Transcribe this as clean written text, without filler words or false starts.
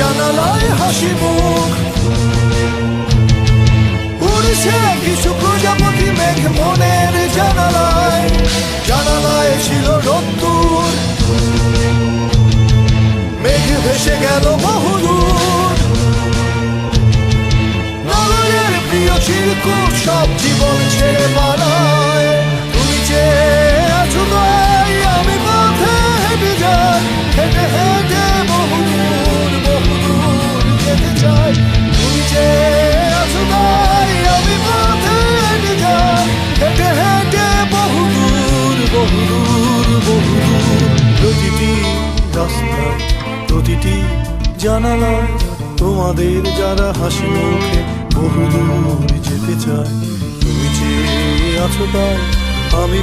জানালায় হাসি মুখ। উড়ছে কিছু প্রজাপতি মেঘ মনের জানালায়, জানালায় ছিল রোদ্দুর, মেঘ ভেসে গেল বহুদূর। নগরের প্রিয় চিরকুট সব জীবন ছেড়ে পালায়, তুমি চেয়ে আছো তাই আমি পথে হেঁটে যাই, হেঁটে হেঁটে বহুদূর বহুদূর যেতে চাই। তুমি চেয়ে আছো তাই আমি পথে হেঁটে যাই, হেঁটে হেঁটে বহুদূর বহুদূর বহুদূর। প্রতিটি রাস্তায় প্রতিটি জানালায় তোমাদের যারা হাসি মুখে বহুদূর যেতে চায়, তুমি চেয়ে আছো তাই আমি